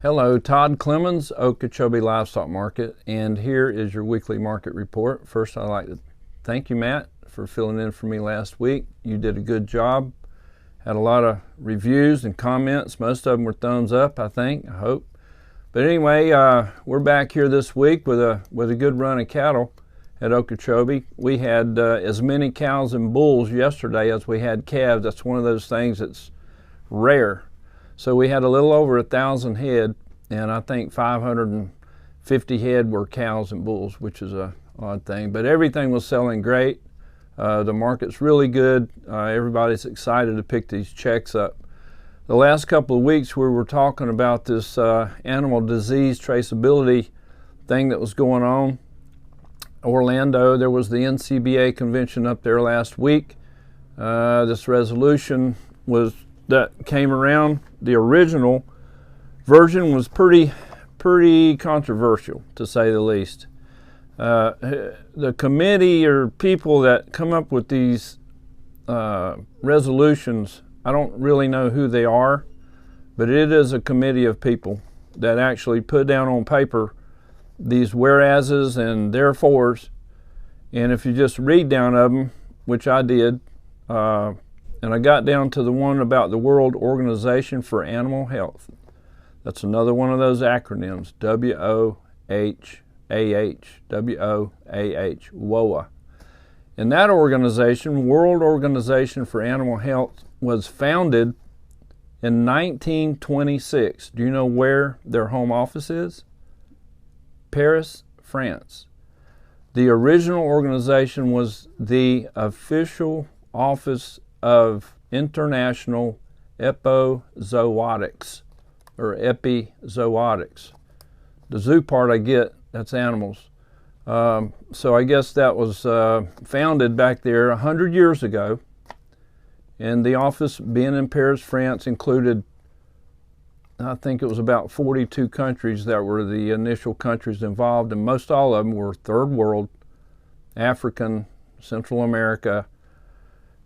Hello, Todd Clemens, Okeechobee Livestock Market, and here is your weekly market report. First, I'd like to thank you, Matt, for filling in for me last week. You did a good job. Had a lot of reviews and comments. Most of them were thumbs up, I think, I hope. But anyway, we're back here this week with a good run of cattle at Okeechobee. We had as many cows and bulls yesterday as we had calves. That's one of those things that's rare. So we had a little over 1,000 head, and I think 550 head were cows and bulls, which is a odd thing. But everything was selling great. The market's really good. Everybody's excited to pick these checks up. The last couple of weeks we were talking about this animal disease traceability thing that was going on. Orlando, there was the NCBA convention up there last week. This resolution that came around. The original version was pretty controversial, to say the least. The committee or people that come up with these resolutions, I don't really know who they are, but it is a committee of people that actually put down on paper these whereases and therefores, and if you just read down of them, which I did, and I got down to the one about the World Organization for Animal Health. That's another one of those acronyms, WOHAH, WOAH, WOA. And that organization, World Organization for Animal Health, was founded in 1926. Do you know where their home office is? Paris, France. The original organization was the official office of International Epizootics, or Epizootics. The zoo part I get, that's animals. So I guess that was founded back there 100 years ago. And the office, being in Paris, France, included, I think it was about 42 countries that were the initial countries involved, and most all of them were third world, African, Central America,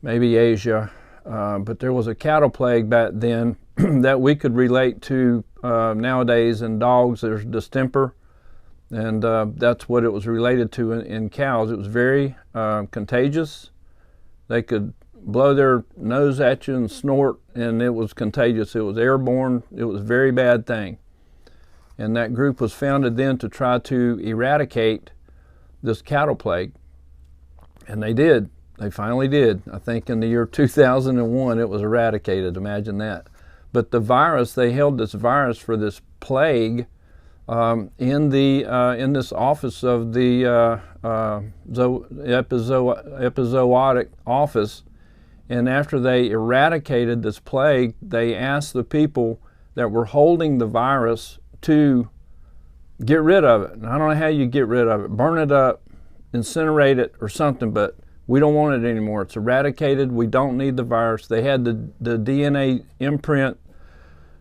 maybe Asia, but there was a cattle plague back then that we could relate to nowadays. In dogs, there's distemper, and that's what it was related to in cows. It was very contagious. They could blow their nose at you and snort, and it was contagious. It was airborne. It was a very bad thing. And that group was founded then to try to eradicate this cattle plague, and they did. They finally did. I think in the year 2001 it was eradicated. Imagine that. But the virus, they held this virus for this plague in this office of the epizootic office. And after they eradicated this plague, they asked the people that were holding the virus to get rid of it. And I don't know how you get rid of it. Burn it up, incinerate it, or something, but we don't want it anymore. It's eradicated. We don't need the virus. They had the DNA imprint,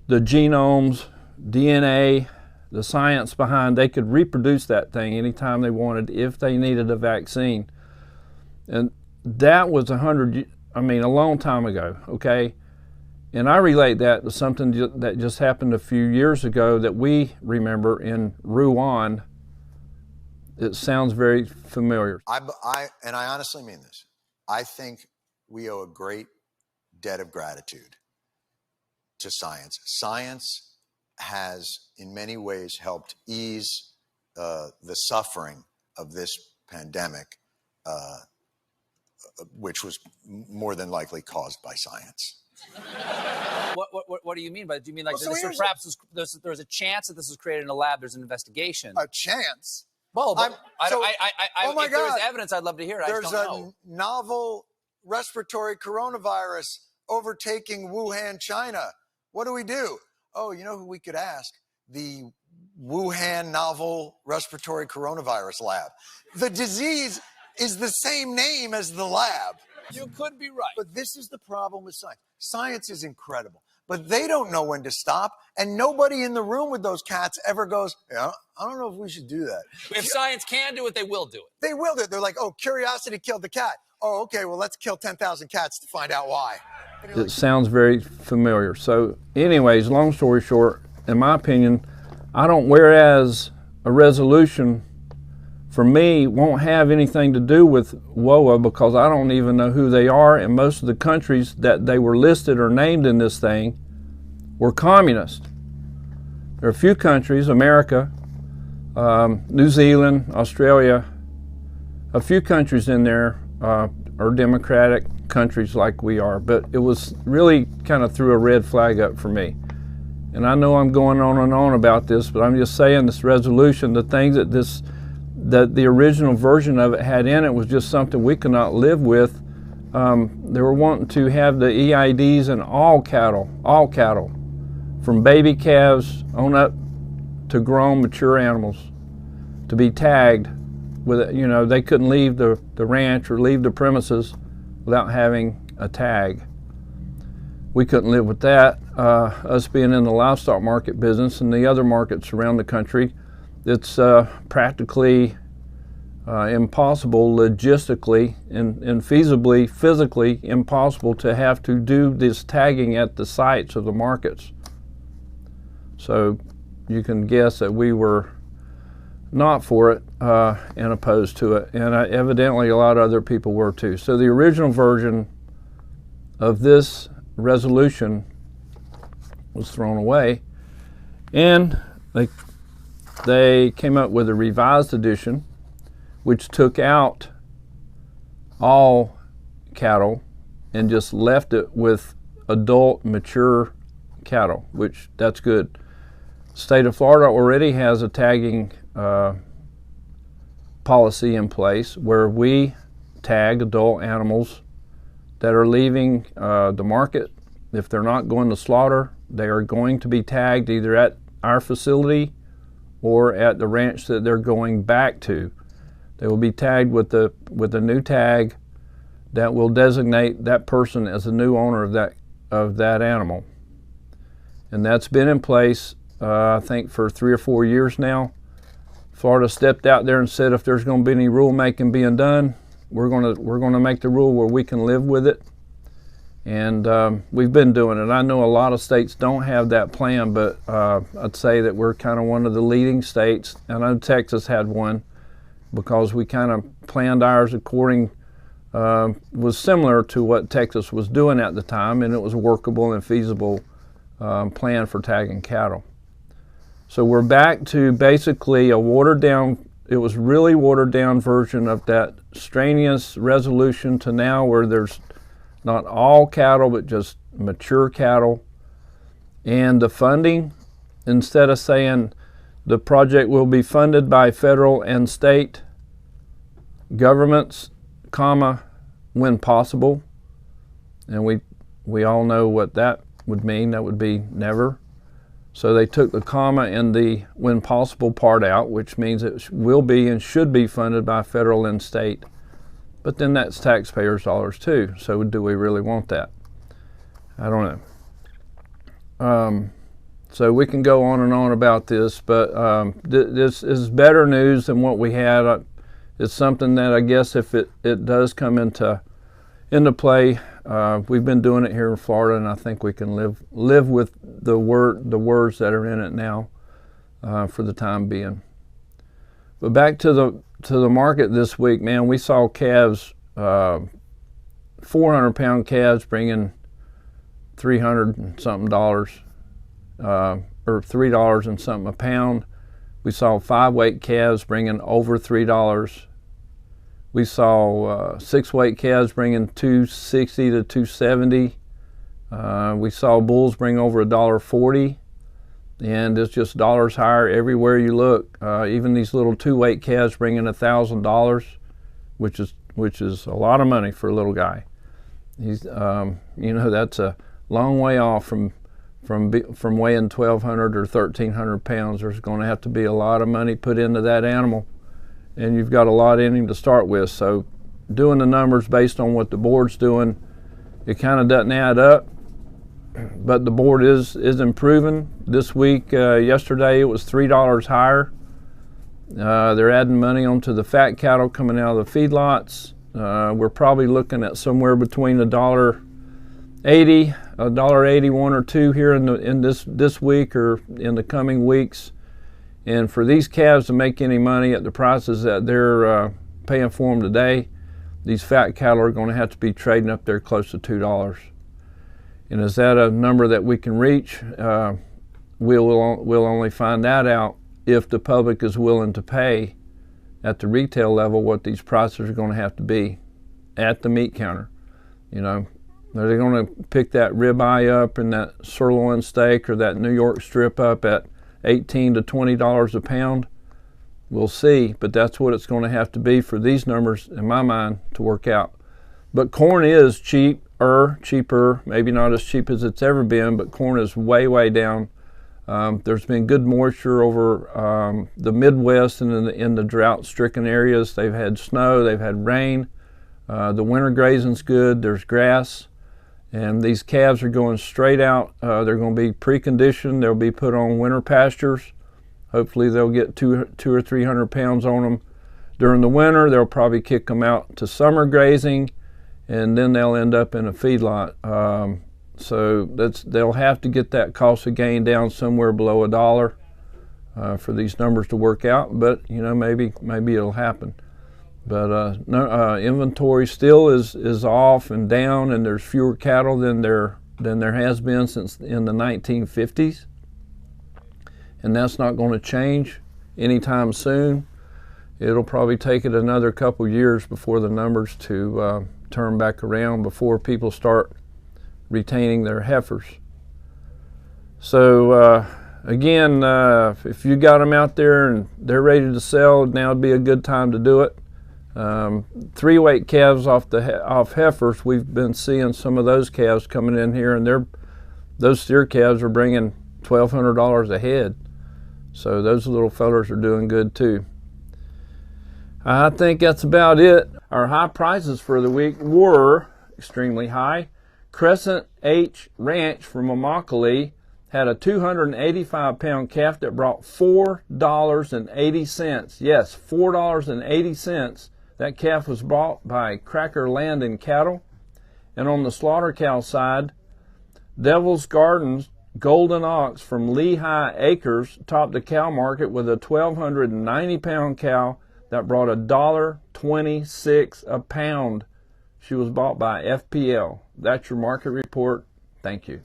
the genomes, DNA, the science behind. They could reproduce that thing anytime they wanted if they needed a vaccine. And that was a long time ago, okay? And I relate that to something that just happened a few years ago that we remember in Rouen. It sounds very familiar. I honestly mean this. I think we owe a great debt of gratitude to science. Science has, in many ways, helped ease the suffering of this pandemic, which was more than likely caused by science. What do you mean by that? Do you mean like perhaps there's a chance that this was created in a lab? There's an investigation. A chance? Well, oh my if God. there was evidence, I'd love to hear it. There's a novel respiratory coronavirus overtaking Wuhan, China. What do we do? Oh, you know who we could ask? The Wuhan novel respiratory coronavirus lab. The disease is the same name as the lab. You could be right. But this is the problem with science. Science is incredible, but they don't know when to stop. And nobody in the room with those cats ever goes, yeah, I don't know if we should do that. If science can do it, they will do it. They will do it. They're like, oh, curiosity killed the cat. Oh, okay, well, let's kill 10,000 cats to find out why. It sounds very familiar. So anyways, long story short, in my opinion, whereas a resolution for me won't have anything to do with WOA because I don't even know who they are, and most of the countries that they were listed or named in this thing were communist. There are a few countries, America, New Zealand, Australia, a few countries in there are democratic countries like we are, but it was really kind of threw a red flag up for me. And I know I'm going on and on about this, but I'm just saying this resolution, the things that the original version of it had in it was just something we could not live with. They were wanting to have the EIDs in all cattle, from baby calves on up to grown mature animals, to be tagged with it. You know, they couldn't leave the ranch or leave the premises without having a tag. We couldn't live with that. Us being in the livestock market business and the other markets around the country, it's practically impossible logistically and feasibly, physically impossible to have to do this tagging at the sites of the markets. So you can guess that we were not for it and opposed to it, and evidently a lot of other people were too. So the original version of this resolution was thrown away, and they came up with a revised edition which took out all cattle and just left it with adult mature cattle, which that's good. State of Florida already has a tagging policy in place where we tag adult animals that are leaving the market. If they're not going to slaughter, they are going to be tagged either at our facility or at the ranch that they're going back to. They will be tagged with a new tag that will designate that person as the new owner of that animal. And that's been in place I think for 3 or 4 years now. Florida stepped out there and said if there's going to be any rulemaking being done, we're going to make the rule where we can live with it. And we've been doing it. I know a lot of states don't have that plan, but I'd say that we're kind of one of the leading states. I know Texas had one because we kind of planned ours according, was similar to what Texas was doing at the time, and it was a workable and feasible plan for tagging cattle. So we're back to basically a watered down, it was really watered down version of that strenuous resolution to now where there's not all cattle, but just mature cattle. And the funding, instead of saying the project will be funded by federal and state governments, comma, when possible. And we all know what that would mean. That would be never. So they took the comma and the when possible part out, which means it will be and should be funded by federal and state. But then that's taxpayers' dollars too. So do we really want that? I don't know. So we can go on and on about this, but this is better news than what we had. It's something that I guess if it does come into play, we've been doing it here in Florida, and I think we can live with the words that are in it now for the time being. But back to the market this week, man, we saw calves, 400-pound calves bringing $300 and something dollars, or $3 and something a pound. We saw 5-weight calves bringing over $3. We saw 6-weight calves bringing $2.60 to $2.70. We saw bulls bring over $1.40, and it's just dollars higher everywhere you look. Even these little 2-weight calves bringing $1,000, which is a lot of money for a little guy. He's that's a long way off from weighing 1,200 or 1,300 pounds. There's going to have to be a lot of money put into that animal, and you've got a lot in him to start with. So doing the numbers based on what the board's doing, it kind of doesn't add up. But the board is improving. This week, yesterday, it was $3 higher. They're adding money onto the fat cattle coming out of the feedlots. We're probably looking at somewhere between $1.80 $1.80, one or two here in this week or in the coming weeks. And for these calves to make any money at the prices that they're paying for them today, these fat cattle are going to have to be trading up there close to $2. And is that a number that we can reach? We'll only find that out if the public is willing to pay at the retail level what these prices are going to have to be at the meat counter. You know, are they going to pick that ribeye up and that sirloin steak or that New York strip up at $18 to $20 a pound? We'll see, but that's what it's going to have to be for these numbers, in my mind, to work out. But corn is cheaper, maybe not as cheap as it's ever been, but corn is way down. There's been good moisture over the Midwest and in the drought-stricken areas. They've had snow, they've had rain. The winter grazing's good, there's grass, and these calves are going straight out. They're going to be preconditioned, they'll be put on winter pastures. Hopefully they'll get 200 or 300 pounds on them during the winter. They'll probably kick them out to summer grazing, and then they'll end up in a feedlot. So they'll have to get that cost of gain down somewhere below $1 for these numbers to work out. But you know, maybe it'll happen. But inventory still is off and down, and there's fewer cattle than there has been since in the 1950s. And that's not going to change anytime soon. It'll probably take it another couple years before the numbers to turn back around, before people start retaining their heifers. So again, if you got them out there and they're ready to sell, now would be a good time to do it. 3-weight calves off heifers, we've been seeing some of those calves coming in here, and those steer calves are bringing $1,200 a head. So those little fellers are doing good too. I think that's about it. Our high prices for the week were extremely high. Crescent H Ranch from Immokalee had a 285-pound calf that brought $4.80. Yes, $4.80. That calf was bought by Cracker Land and Cattle. And on the slaughter cow side, Devil's Gardens Golden Ox from Lehigh Acres topped the cow market with a 1,290-pound cow that brought $1.26 a pound. She was bought by FPL. That's your market report. Thank you.